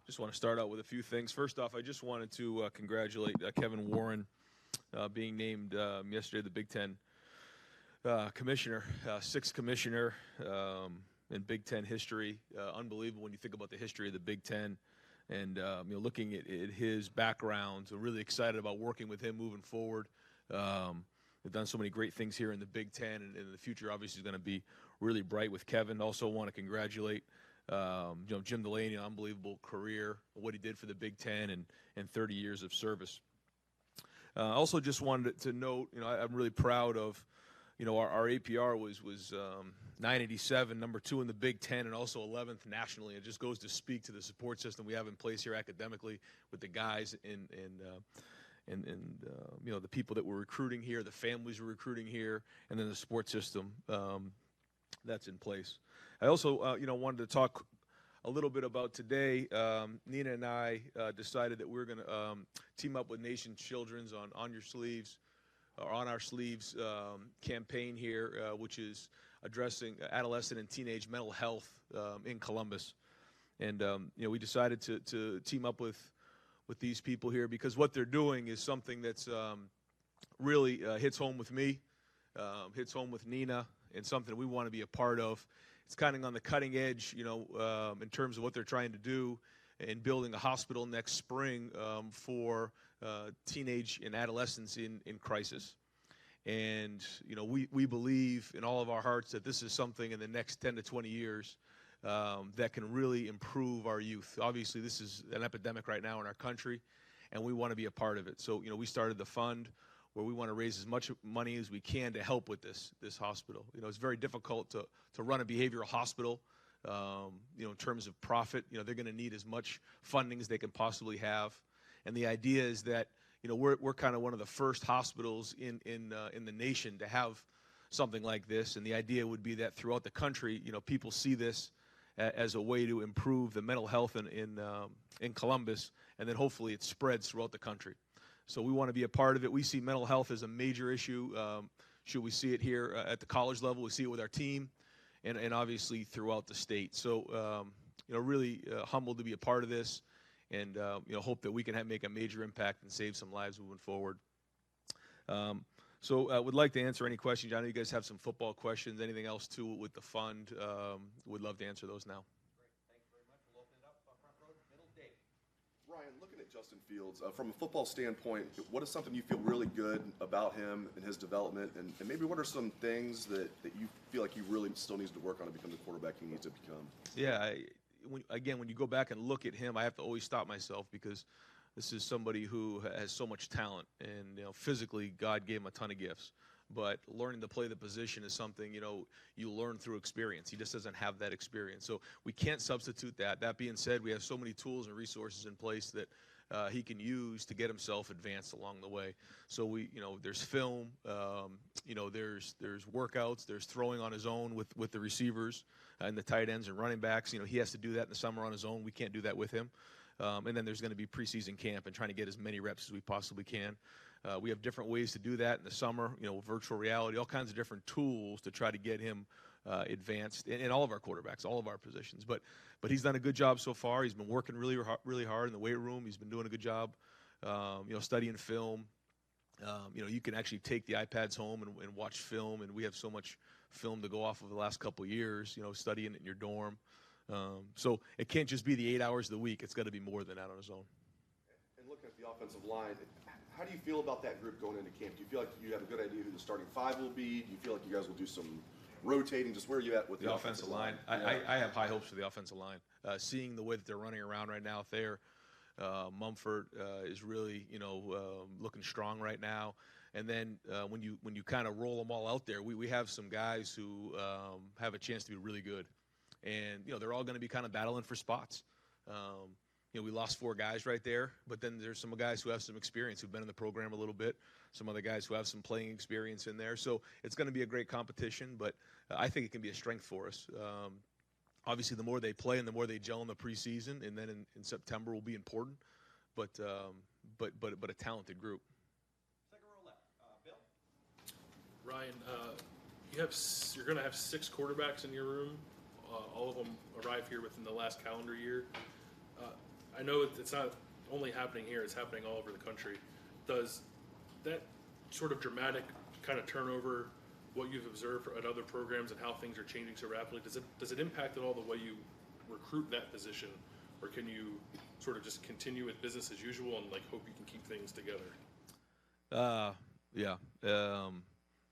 Just want to start out with a few things. First off, I just wanted to congratulate Kevin Warren being named yesterday the Big Ten commissioner, sixth commissioner in Big Ten history. Unbelievable when you think about the history of the Big Ten. And looking at his background, so really excited about working with him moving forward. We've done so many great things here in the Big Ten, and the future obviously is going to be really bright with Kevin. Also want to congratulate Jim Delaney, an unbelievable career, what he did for the Big Ten and 30 years of service. Also just wanted to note, I'm really proud of, our APR was 987, number 2 in the Big Ten, and also 11th nationally. It just goes to speak to the support system we have in place here academically with the guys and the people that we're recruiting here, the families we're recruiting here, and then the support system that's in place. I also, wanted to talk a little bit about today. Nina and I decided that we're going to team up with Nation Children's on Your Sleeves, or On Our Sleeves campaign here, which is addressing adolescent and teenage mental health in Columbus. And, we decided to team up with these people here because what they're doing is something that's really hits home with me, hits home with Nina, and something we want to be a part of. It's kind of on the cutting edge, in terms of what they're trying to do in building a hospital next spring for teenage and adolescents in crisis. And, we believe in all of our hearts that this is something in the next 10 to 20 years that can really improve our youth. Obviously, this is an epidemic right now in our country, and we want to be a part of it. So, we started the fund where we want to raise as much money as we can to help with this hospital. It's very difficult to run a behavioral hospital, in terms of profit. They're going to need as much funding as they can possibly have. And the idea is that, we're kind of one of the first hospitals in the nation to have something like this. And the idea would be that throughout the country, people see this as a way to improve the mental health in Columbus, and then hopefully it spreads throughout the country. So we want to be a part of it. We see mental health as a major issue. Should we see it here at the college level? We see it with our team, and obviously throughout the state. So, really humbled to be a part of this, and hope that we can make a major impact and save some lives moving forward. So I would like to answer any questions. I know you guys have some football questions. Anything else too with the fund? Would love to answer those now. Great, thank you very much. We'll open it up front row, middle, Dave. Ryan, looking at Justin Fields, from a football standpoint, what is something you feel really good about him and his development, and maybe what are some things that you feel like he really still needs to work on to become the quarterback he needs to become? Yeah, when you go back and look at him, I have to always stop myself because this is somebody who has so much talent, and physically God gave him a ton of gifts. But learning to play the position is something, you learn through experience. He just doesn't have that experience. So we can't substitute that. That being said, we have so many tools and resources in place that he can use to get himself advanced along the way. So there's film, there's workouts, there's throwing on his own with the receivers and the tight ends and running backs. He has to do that in the summer on his own. We can't do that with him. And then there's going to be preseason camp and trying to get as many reps as we possibly can. We have different ways to do that in the summer, virtual reality, all kinds of different tools to try to get him advanced in all of our quarterbacks, all of our positions. But he's done a good job so far. He's been working really hard in the weight room. He's been doing a good job, studying film. You can actually take the iPads home and watch film, and we have so much film to go off of the last couple of years, studying it in your dorm. So it can't just be the 8 hours of the week. It's got to be more than that on his own. And looking at the offensive line, how do you feel about that group going into camp? Do you feel like you have a good idea who the starting 5 will be? Do you feel like you guys will do some rotating? Just where are you at with the offensive line? I have high hopes for the offensive line. Seeing the way that they're running around right now there, Mumford is really, looking strong right now. And then when you kind of roll them all out there, we have some guys who have a chance to be really good. And, they're all going to be kind of battling for spots. We lost 4 guys right there, but then there's some guys who have some experience, who've been in the program a little bit, some other guys who have some playing experience in there. So it's going to be a great competition, but I think it can be a strength for us. Obviously, the more they play and the more they gel in the preseason, and then in September will be important, but a talented group. Second row left, Bill. Ryan, you're going to have 6 quarterbacks in your room. All of them arrive here within the last calendar year. I know it's not only happening here; it's happening all over the country. Does that sort of dramatic kind of turnover what you've observed at other programs and how things are changing so rapidly? Does it impact at all the way you recruit that position, or can you sort of just continue with business as usual and like hope you can keep things together? Yeah.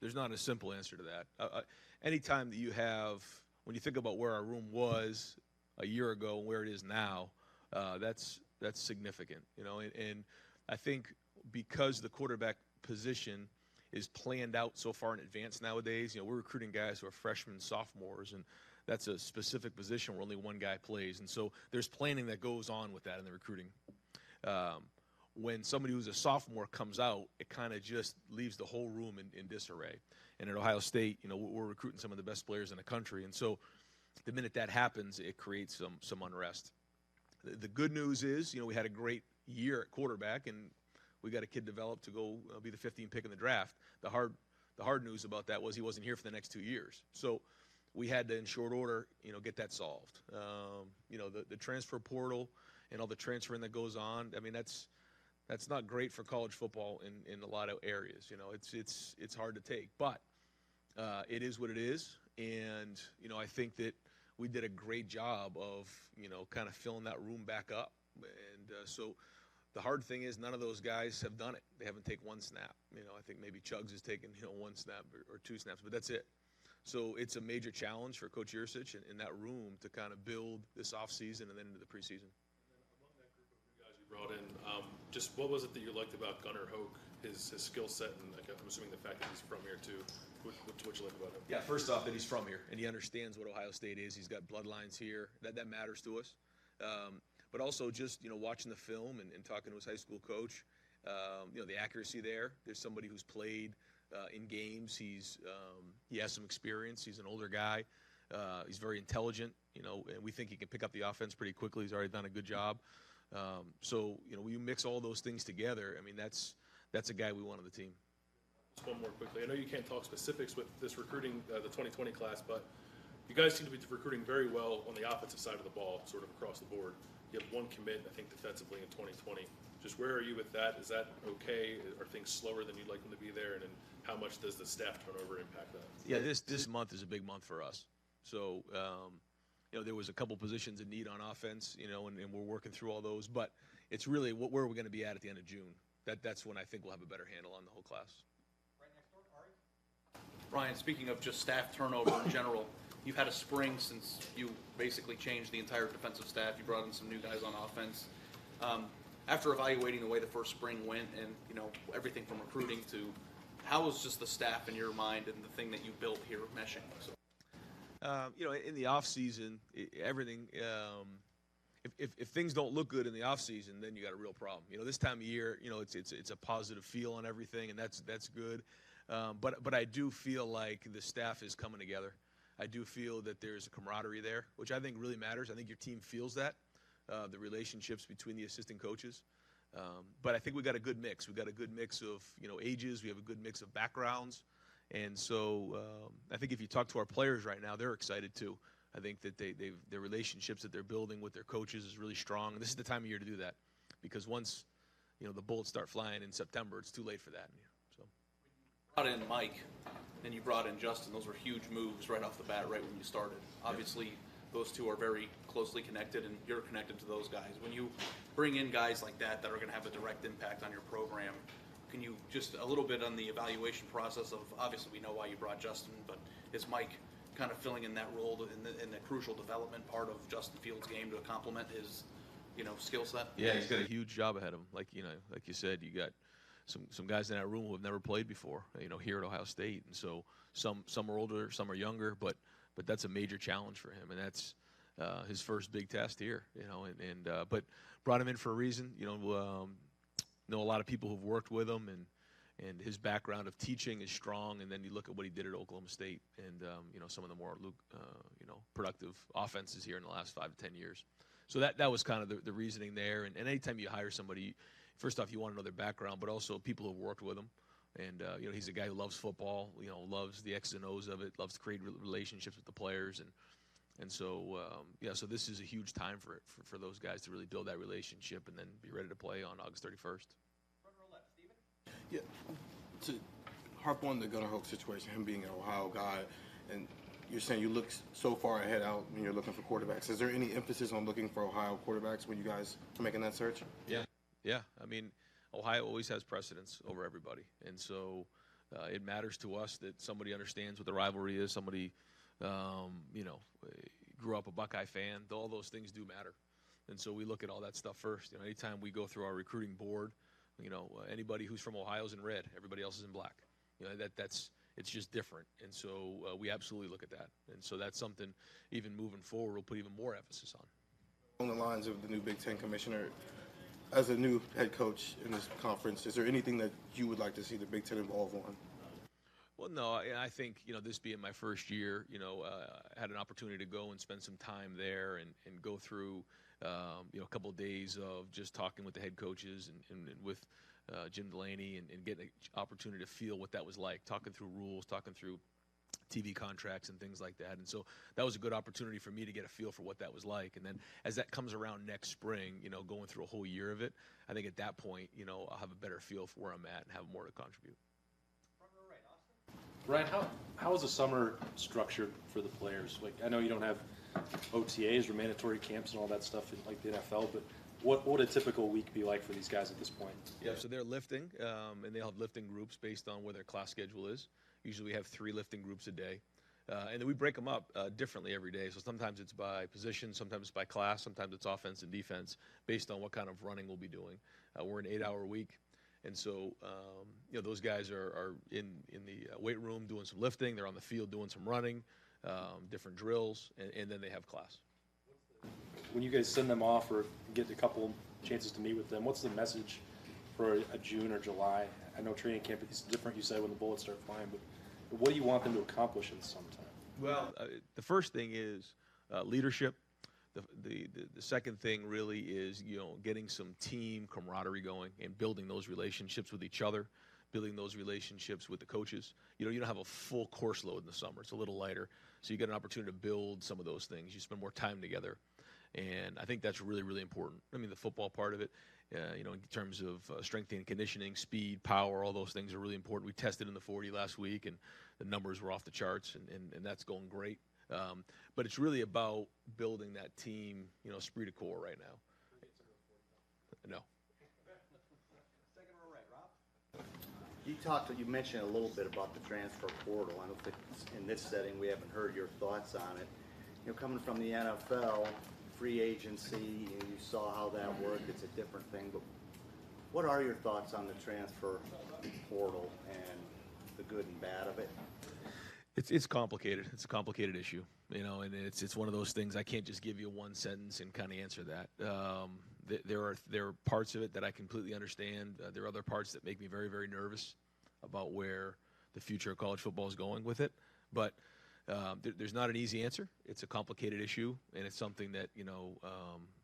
There's not a simple answer to that. Anytime that you have, when you think about where our room was a year ago and where it is now, that's significant, you know. And I think because the quarterback position is planned out so far in advance nowadays, you know, we're recruiting guys who are freshmen, sophomores, and that's a specific position where only one guy plays. And so there's planning that goes on with that in the recruiting. When somebody who's a sophomore comes out, it kind of just leaves the whole room in disarray. And at Ohio State, you know, we're recruiting some of the best players in the country. And so the minute that happens, it creates some unrest. The good news is, you know, we had a great year at quarterback, and we got a kid developed to go be the 15th pick in the draft. The hard news about that was he wasn't here for the next 2 years. So we had to, in short order, you know, get that solved. You know, the transfer portal and all the transferring that goes on, I mean, that's not great for college football in a lot of areas. You know, it's hard to take, but it is what it is. And, you know, I think that we did a great job of, you know, kind of filling that room back up. And so the hard thing is none of those guys have done it. They haven't taken one snap. You know, I think maybe Chugs has taken, you know, one snap or two snaps, but that's it. So it's a major challenge for Coach Yurcich in that room to kind of build this offseason and then into the preseason. Among that group of new guys you brought in, just what was it that you liked about Gunnar Hoke, his skill set, and like, I'm assuming the fact that he's from here too. What you like about him? Yeah, first off, that he's from here and he understands what Ohio State is. He's got bloodlines here. That matters to us. But also just, you know, watching the film and talking to his high school coach, you know, the accuracy there. There's somebody who's played in games. He has some experience. He's an older guy. He's very intelligent, you know, and we think he can pick up the offense pretty quickly. He's already done a good job. So, you know, when you mix all those things together, I mean, that's a guy we want on the team. Just one more quickly. I know you can't talk specifics with this recruiting, the 2020 class, but you guys seem to be recruiting very well on the offensive side of the ball, sort of across the board. You have one commit, I think, defensively in 2020. Just where are you with that? Is that okay? Are things slower than you'd like them to be there? And then how much does the staff turnover impact that? Yeah, this month is a big month for us. So, you know, there was a couple positions in need on offense, you know, and we're working through all those. But it's really where are we going to be at the end of June? That's when I think we'll have a better handle on the whole class. Right next door, Ari. Ryan, speaking of just staff turnover in general, you've had a spring since you basically changed the entire defensive staff. You brought in some new guys on offense. After evaluating the way the first spring went and, you know, everything from recruiting to how was just the staff in your mind and the thing that you built here meshing? So. You know, in the offseason, everything, if things don't look good in the offseason, then you got a real problem. You know, this time of year, you know, it's a positive feel on everything, and that's good. But I do feel like the staff is coming together. I do feel that there's a camaraderie there, which I think really matters. I think your team feels that, the relationships between the assistant coaches. But I think we got a good mix. We got a good mix of, you know, ages. We have a good mix of backgrounds. And so I think if you talk to our players right now, they're excited too. I think that their relationships that they're building with their coaches is really strong. And this is the time of year to do that, because once, you know, the bullets start flying in September, it's too late for that. So. Brought in Mike, and you brought in Justin. Those were huge moves right off the bat, right when you started. Obviously, those two are very closely connected, and you're connected to those guys. When you bring in guys like that are going to have a direct impact on your program, can you just a little bit on the evaluation process of, obviously we know why you brought Justin, but is Mike kind of filling in that role in the crucial development part of Justin Fields' game to complement his, you know, skill set? Yeah, he's got a huge job ahead of him. Like, you know, like you said, you got some guys in that room who have never played before, you know, here at Ohio State. And so some are older, some are younger, but that's a major challenge for him, and that's his first big test here, you know, but brought him in for a reason. You know a lot of people who've worked with him, and his background of teaching is strong. And then you look at what he did at Oklahoma State, and you know, some of the more you know, productive offenses here in the last 5 to 10 years. So that was kind of the reasoning there. And anytime you hire somebody, first off, you want to know their background, but also people who've worked with him. And you know, he's a guy who loves football, you know, loves the X's and O's of it, loves to create relationships with the players, and And so, so this is a huge time for those guys to really build that relationship and then be ready to play on August 31st. Front row left, Steven. Yeah, to harp on the Gunnar Hoak situation, him being an Ohio guy, and you're saying you look so far ahead out when you're looking for quarterbacks. Is there any emphasis on looking for Ohio quarterbacks when you guys are making that search? Yeah. I mean, Ohio always has precedence over everybody, and so it matters to us that somebody understands what the rivalry is. Somebody, grew up a Buckeye fan. All those things do matter, and so we look at all that stuff first. Anytime we go through our recruiting board, anybody who's from Ohio is in red. Everybody else is in black. It's just different, and so we absolutely look at that, and so that's something even moving forward we'll put even more emphasis on. On the lines of the new Big Ten commissioner, as a new head coach in this conference, is there anything that you would like to see the Big Ten involved on? Well, no, I think, this being my first year, I had an opportunity to go and spend some time there and go through, a couple of days of just talking with the head coaches and with Jim Delaney and getting an opportunity to feel what that was like, talking through rules, talking through TV contracts and things like that. And so that was a good opportunity for me to get a feel for what that was like. And then as that comes around next spring, going through a whole year of it, I think at that point, I'll have a better feel for where I'm at and have more to contribute. Front row right, Austin. Ryan, how is the summer structured for the players? Like, I know you don't have OTAs or mandatory camps and all that stuff in like the NFL, but what would a typical week be like for these guys at this point? Yeah, so they're lifting, and they'll have lifting groups based on where their class schedule is. Usually we have 3 lifting groups a day. And then we break them up differently every day. So sometimes it's by position, sometimes it's by class, sometimes it's offense and defense, based on what kind of running we'll be doing. We're an 8-hour week. And so, those guys are in the weight room doing some lifting. They're on the field doing some running, different drills, and then they have class. When you guys send them off or get a couple chances to meet with them, what's the message for a June or July? I know training camp is different, you said, when the bullets start flying, but what do you want them to accomplish in some time? Well, the first thing is leadership. The second thing really is, getting some team camaraderie going and building those relationships with each other, building those relationships with the coaches. You don't have a full course load in the summer. It's a little lighter. So you get an opportunity to build some of those things. You spend more time together. And I think that's really, really important. I mean, the football part of it, in terms of strength and conditioning, speed, power, all those things are really important. We tested in the 40 last week, and the numbers were off the charts, and that's going great. But it's really about building that team, esprit de corps right now. No. Second row right, Rob. You mentioned a little bit about the transfer portal. I don't think in this setting we haven't heard your thoughts on it. Coming from the NFL, free agency, you saw how that worked. It's a different thing, but what are your thoughts on the transfer portal and the good and bad of it? It's complicated. It's a complicated issue, and it's one of those things I can't just give you one sentence and kind of answer that. There are parts of it that I completely understand. There are other parts that make me very, very nervous about where the future of college football is going with it. But there's not an easy answer. It's a complicated issue, and it's something that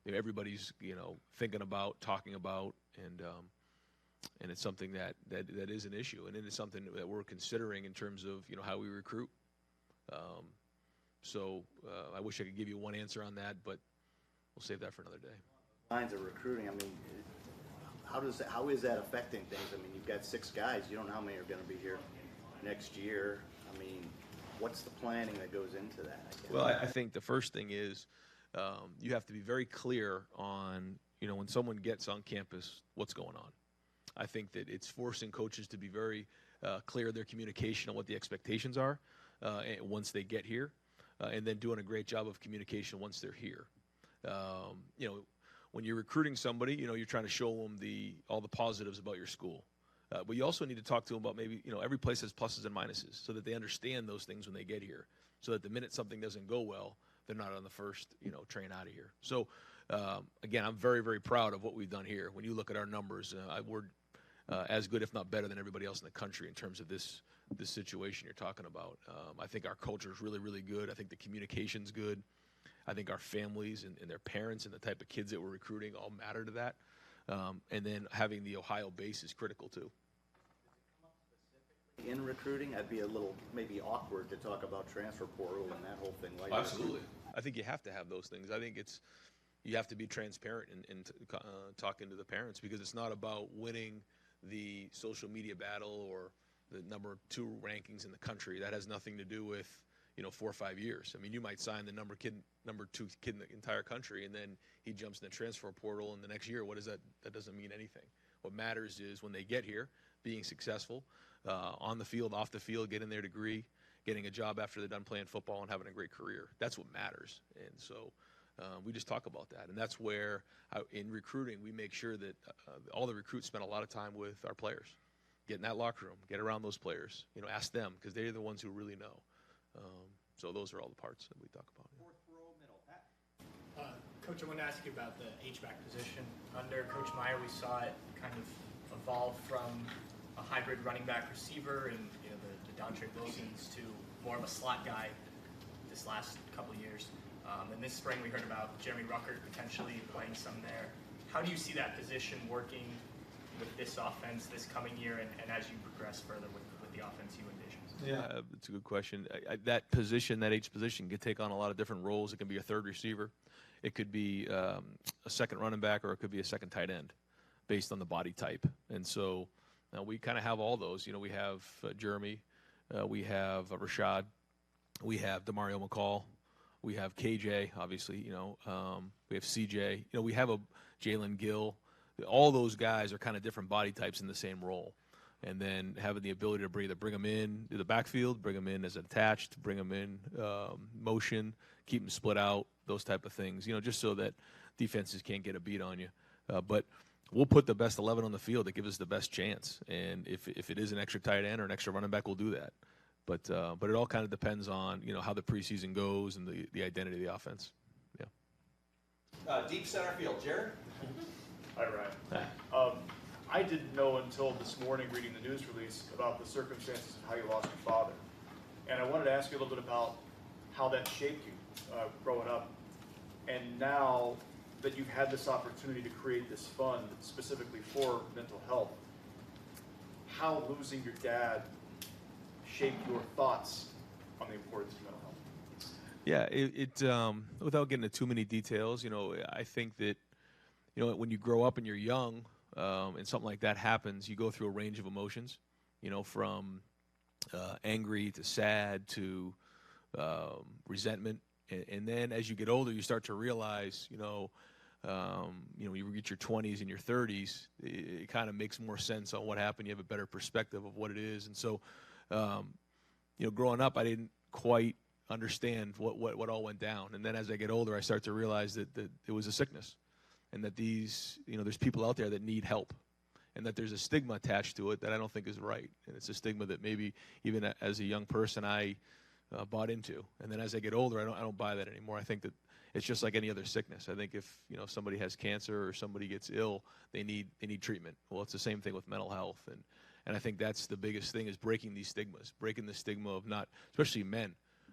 everybody's thinking about, talking about, and it's something that is an issue, and it is something that we're considering in terms of how we recruit. So I wish I could give you one answer on that, but we'll save that for another day. Lines of recruiting. I mean, how is that affecting things? I mean, you've got 6 guys. You don't know how many are going to be here next year. I mean, what's the planning that goes into that, I guess? Well, I think the first thing is you have to be very clear on, when someone gets on campus, what's going on. I think that it's forcing coaches to be very clear in their communication on what the expectations are once they get here, and then doing a great job of communication once they're here. When you're recruiting somebody, you're trying to show them all the positives about your school. But you also need to talk to them about maybe, every place has pluses and minuses so that they understand those things when they get here. So that the minute something doesn't go well, they're not on the first, train out of here. So, again, I'm very, very proud of what we've done here. When you look at our numbers, we're as good, if not better, than everybody else in the country in terms of this situation you're talking about. I think our culture is really, really good. I think the communication's good. I think our families and their parents and the type of kids that we're recruiting all matter to that. And then having the Ohio base is critical too. In recruiting, I'd be a little maybe awkward to talk about transfer portal and that whole thing. Absolutely. I think you have to have those things. I think you have to be transparent in talking to the parents, because it's not about winning the social media battle or the number 2 rankings in the country. That has nothing to do with 4 or 5 years. I mean, you might sign the number 2 kid in the entire country, and then he jumps in the transfer portal, and the next year, what is that? That doesn't mean anything. What matters is when they get here, being successful on the field, off the field, getting their degree, getting a job after they're done playing football, and having a great career. That's what matters. And so we just talk about that. And that's where, in recruiting, we make sure that all the recruits spend a lot of time with our players. Get in that locker room, get around those players. Ask them, because they're the ones who really know. So those are all the parts that we talk about. Fourth row, middle. Pat. Coach, I want to ask you about the H-back position. Under Coach Meyer, we saw it kind of evolve from a hybrid running back receiver and the Dontre Wilsons to more of a slot guy this last couple of years. And this spring we heard about Jeremy Ruckert potentially playing some there. How do you see that position working with this offense this coming year and as you progress further with the offense you envision? Yeah, it's a good question. That position, that H position, could take on a lot of different roles. It can be a third receiver. It could be a second running back, or it could be a second tight end based on the body type. And so we kind of have all those. We have Jeremy. We have Rashad. We have DeMario McCall. We have KJ, obviously. We have CJ. We have a Jalen Gill. All those guys are kind of different body types in the same role. And then having the ability to either bring them in to the backfield, bring them in as attached, bring them in motion, keep them split out, those type of things, just so that defenses can't get a beat on you. But we'll put the best 11 on the field that gives us the best chance. And if it is an extra tight end or an extra running back, we'll do that. But it all kind of depends on, how the preseason goes and the identity of the offense. Yeah. Deep center field, Jared. Hi, Ryan. I didn't know until this morning, reading the news release, about the circumstances of how you lost your father. And I wanted to ask you a little bit about how that shaped you growing up. And now that you've had this opportunity to create this fund specifically for mental health, how losing your dad shaped your thoughts on the importance of mental health? Yeah, without getting into too many details, I think that, when you grow up and you're young, and something like that happens, you go through a range of emotions, from angry to sad to resentment. And then as you get older, you start to realize, you reach your 20s and your 30s, it kind of makes more sense on what happened. You have a better perspective of what it is. And so, growing up, I didn't quite understand what all went down. And then as I get older, I start to realize that it was a sickness. And that there's people out there that need help, and that there's a stigma attached to it that I don't think is right. And it's a stigma that maybe even as a young person I bought into. And then as I get older, I don't buy that anymore. I think that it's just like any other sickness. I think if somebody has cancer or somebody gets ill, they need treatment. Well, it's the same thing with mental health, and I think that's the biggest thing, is breaking these stigmas, breaking the stigma of not, especially men,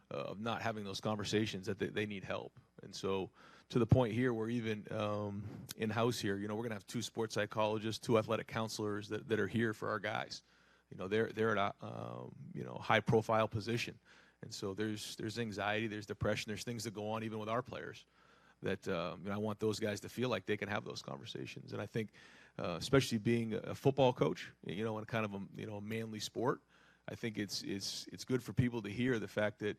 of not having those conversations that they need help. And so, to the point here where even in-house here, we're going to have 2 sports psychologists, 2 athletic counselors that are here for our guys. They're at a high-profile position. And so there's anxiety, there's depression, there's things that go on even with our players that I want those guys to feel like they can have those conversations. And I think, especially being a football coach, in kind of a manly sport, I think it's good for people to hear the fact that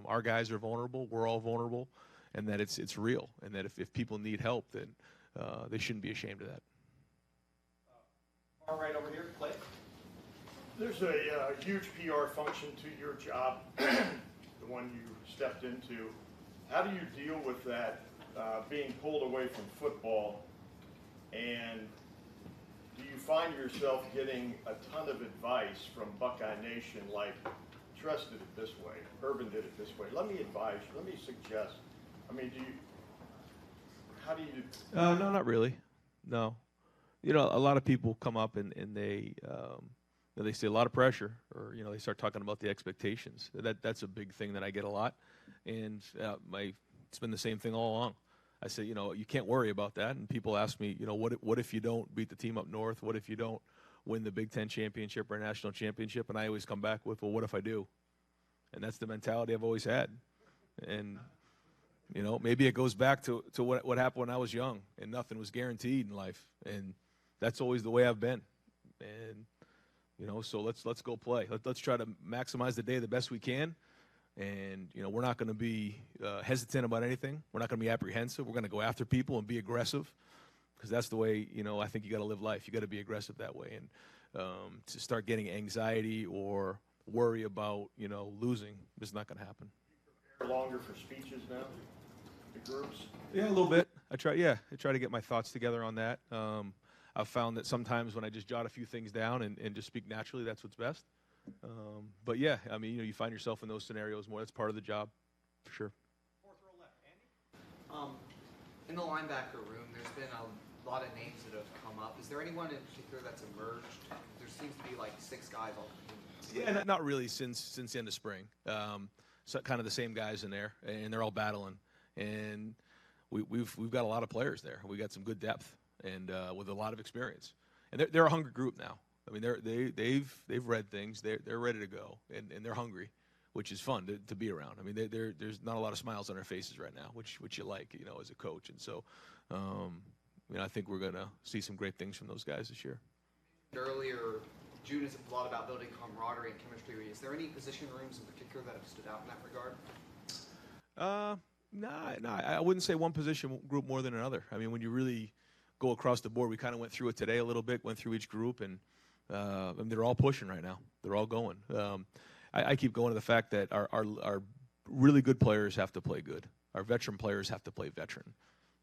our guys are vulnerable, we're all vulnerable, and that it's real, and that if people need help, then they shouldn't be ashamed of that. Far right over here, Clay. There's a huge PR function to your job, the one you stepped into. How do you deal with that, being pulled away from football, and do you find yourself getting a ton of advice from Buckeye Nation, like, Trust did it this way, Urban did it this way, let me advise you, let me suggest? I mean, how do you? No, not really. No. A lot of people come up and they say a lot of pressure, or, they start talking about the expectations. That's a big thing that I get a lot. And it's been the same thing all along. I say, you can't worry about that. And people ask me, what if you don't beat the team up north? What if you don't win the Big Ten championship or national championship? And I always come back with, well, what if I do? And that's the mentality I've always had. And You know, maybe it goes back to what happened when I was young and nothing was guaranteed in life. And that's always the way I've been. And, you know, so let's go play. Let's try to maximize the day the best we can. And, you know, we're not going to be hesitant about anything. We're not going to be apprehensive. We're going to go after people and be aggressive, because that's the way, you know, I think you got to live life. You got to be aggressive that way. And to start getting anxiety or worry about, you know, losing is not going to happen. Longer for speeches now, the groups? Yeah, a little bit. I try to get my thoughts together on that. I've found that sometimes when I just jot a few things down and just speak naturally, that's what's best. But yeah, I mean, you know, you find yourself in those scenarios more. That's part of the job, for sure. Fourth row left, Andy. In the linebacker room, there's been a lot of names that have come up. Is there anyone in particular that's emerged? There seems to be like 6 guys all. Yeah, not really since the end of spring. So kind of the same guys in there, and they're all battling. And we've got a lot of players there. We got some good depth and with a lot of experience. And they're a hungry group now. I mean, they've read things. They're ready to go, and they're hungry, which is fun to be around. I mean, there's not a lot of smiles on their faces right now, which you like, you know, as a coach. And so, you know, I think we're gonna see some great things from those guys this year. Earlier, June is a lot about building camaraderie and chemistry. Is there any position rooms in particular that have stood out in that regard? No, I wouldn't say one position group more than another. I mean, when you really go across the board, we kind of went through it today a little bit, went through each group, and they're all pushing right now. They're all going. I keep going to the fact that our really good players have to play good. Our veteran players have to play veteran.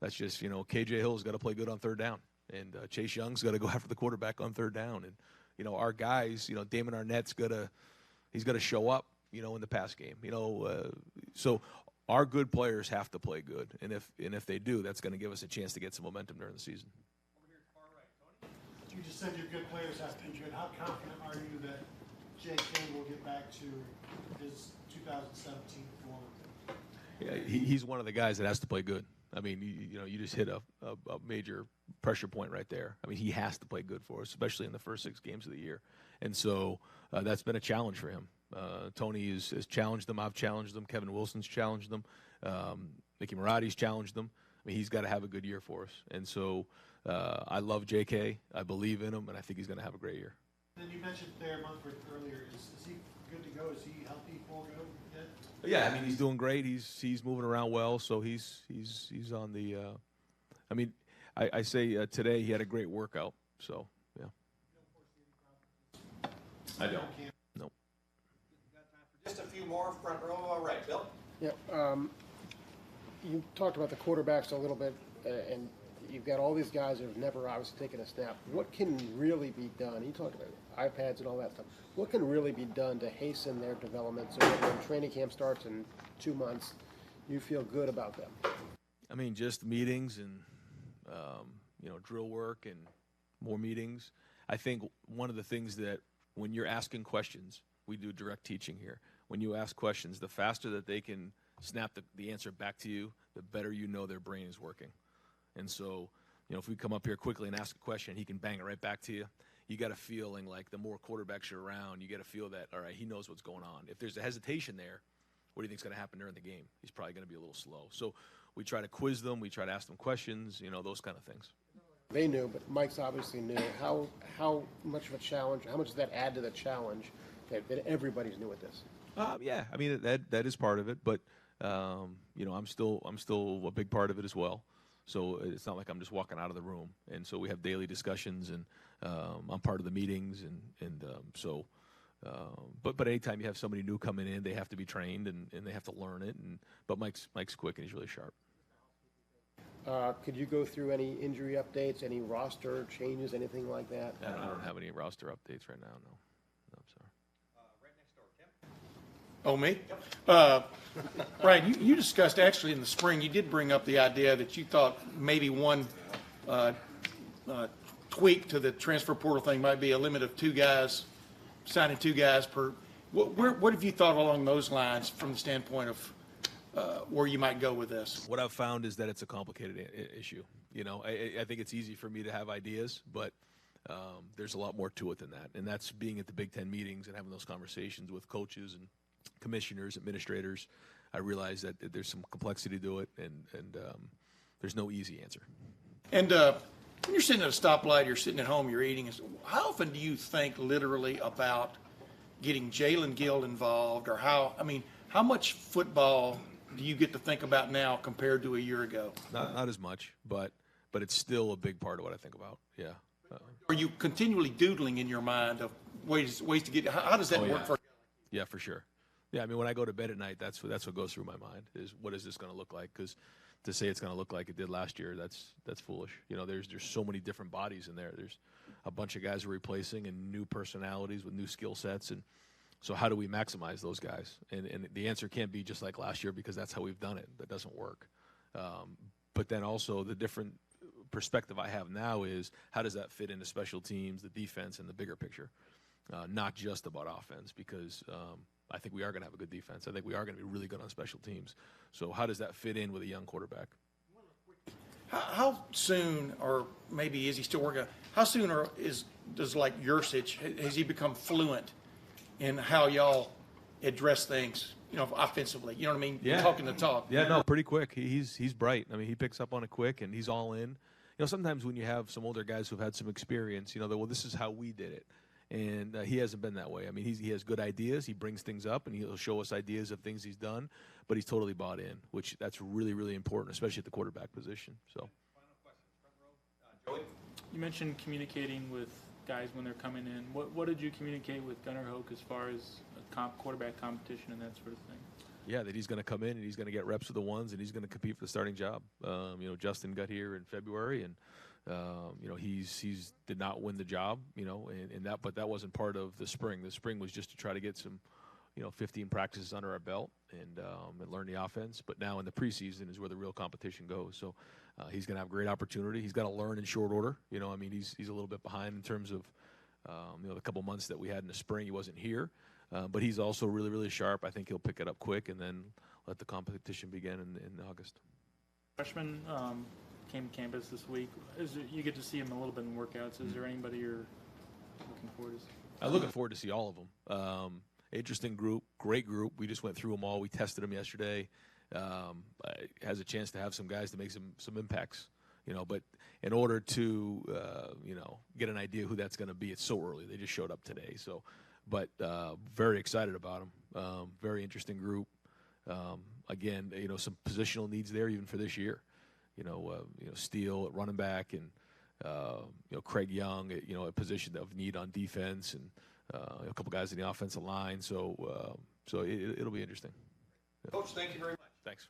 That's just, you know, KJ Hill's got to play good on third down, and Chase Young's got to go after the quarterback on third down, and you know, our guys, you know, Damon Arnett's he's got to show up, you know, in the pass game, you know. So our good players have to play good, and if they do, that's going to give us a chance to get some momentum during the season. Over here, far right, Tony. You just said your good players have to be good. How confident are you that Jay King will get back to his 2017 form? Yeah, he's one of the guys that has to play good. I mean, you know, you just hit a major pressure point right there. I mean, he has to play good for us, especially in the first 6 games of the year. And so that's been a challenge for him. Tony has challenged him. I've challenged him. Kevin Wilson's challenged him. Mickey Maratti's challenged him. I mean, he's got to have a good year for us. And so I love JK. I believe in him, and I think he's going to have a great year. And then you mentioned Thayer Munford earlier. Is he good to go? Is he healthy, full go yet? Yeah, I mean, he's doing great. He's moving around well, so he's on the. I mean, I say today he had a great workout. So yeah. I don't. No. Just a few more, front row, all right, Bill. Yeah, you talked about the quarterbacks a little bit, and you've got all these guys that have never obviously taken a snap. What can really be done? You talked about iPads and all that stuff. What can really be done to hasten their development so that when training camp starts in 2 months, you feel good about them? I mean, just meetings and you know, drill work and more meetings. I think one of the things that when you're asking questions, we do direct teaching here. When you ask questions, the faster that they can snap the answer back to you, the better you know their brain is working. And so, you know, if we come up here quickly and ask a question, he can bang it right back to you. You got a feeling like the more quarterbacks you're around, you get a feel that, all right, he knows what's going on. If there's a hesitation there, what do you think's going to happen during the game? He's probably going to be a little slow. So we try to quiz them. We try to ask them questions, you know, those kind of things. They knew, but Mike's obviously new. How much of a challenge, how much does that add to the challenge that everybody's new at this? Yeah, I mean, that is part of it, but, you know, I'm still a big part of it as well. So it's not like I'm just walking out of the room. And so we have daily discussions, and I'm part of the meetings, but anytime you have somebody new coming in, they have to be trained and they have to learn it. But Mike's quick and he's really sharp. Could you go through any injury updates, any roster changes, anything like that? I don't have any roster updates right now, no. I'm sorry. Right next door, Tim. Oh, me? Right, you discussed actually in the spring, you did bring up the idea that you thought maybe one tweak to the transfer portal thing might be a limit of 2 guys, signing 2 guys per. What have you thought along those lines from the standpoint of where you might go with this? What I've found is that it's a complicated issue. You know, I think it's easy for me to have ideas, but there's a lot more to it than that. And that's being at the Big Ten meetings and having those conversations with coaches and commissioners, administrators. I realize that there's some complexity to it, and there's no easy answer. And when you're sitting at a stoplight, you're sitting at home, you're eating, how often do you think literally about getting Jalen Gill involved, or how much football do you get to think about now compared to a year ago? Not as much, but it's still a big part of what I think about. Yeah. Are you continually doodling in your mind of ways to get? How does that work for? Yeah, for sure. Yeah, I mean, when I go to bed at night, that's what goes through my mind is what is this going to look like? Because to say it's going to look like it did last year, that's foolish. You know, there's so many different bodies in there. There's a bunch of guys we're replacing and new personalities with new skill sets, and so how do we maximize those guys? And the answer can't be just like last year because that's how we've done it. That doesn't work. But then also the different perspective I have now is how does that fit into special teams, the defense, and the bigger picture, not just about offense, because I think we are going to have a good defense. I think we are going to be really good on special teams. So how does that fit in with a young quarterback? How soon, or maybe is he still working? How soon does like Yursich, has he become fluent in how y'all address things, offensively? You know what I mean? Yeah. Talking the talk. Yeah, no, pretty quick. He's bright. I mean, he picks up on it quick, and he's all in. Sometimes when you have some older guys who've had some experience, well, this is how we did it. And he hasn't been that way. I mean, he has good ideas. He brings things up, and he'll show us ideas of things he's done, but he's totally bought in, which that's really, really important, especially at the quarterback position. So. Final question, front row. Joey? You mentioned communicating with guys when they're coming in. What did you communicate with Gunnar Hoke as far as quarterback competition and that sort of thing? Yeah, that he's going to come in and he's going to get reps with the ones and he's going to compete for the starting job. Justin got here in February and he's did not win the job. But that wasn't part of the spring. The spring was just to try to get some 15 practices under our belt and learn the offense. But now in the preseason is where the real competition goes. So he's going to have great opportunity. He's got to learn in short order. He's a little bit behind in terms of the couple months that we had in the spring. He wasn't here. But he's also really, really sharp. I think he'll pick it up quick and then let the competition begin in August. Freshman came to campus this week. You get to see him a little bit in workouts. Is there anybody you're looking forward to see? I'm looking forward to see all of them. Interesting group, great group. We just went through them all. We tested them yesterday. Has a chance to have some guys to make some impacts. But in order to get an idea who that's going to be, it's so early. They just showed up today. But very excited about them. Very interesting group. Again, some positional needs there even for this year. Steele at running back and Craig Young at a position of need on defense and a couple guys in the offensive line. So it'll be interesting. Coach, thank you very much. Thanks.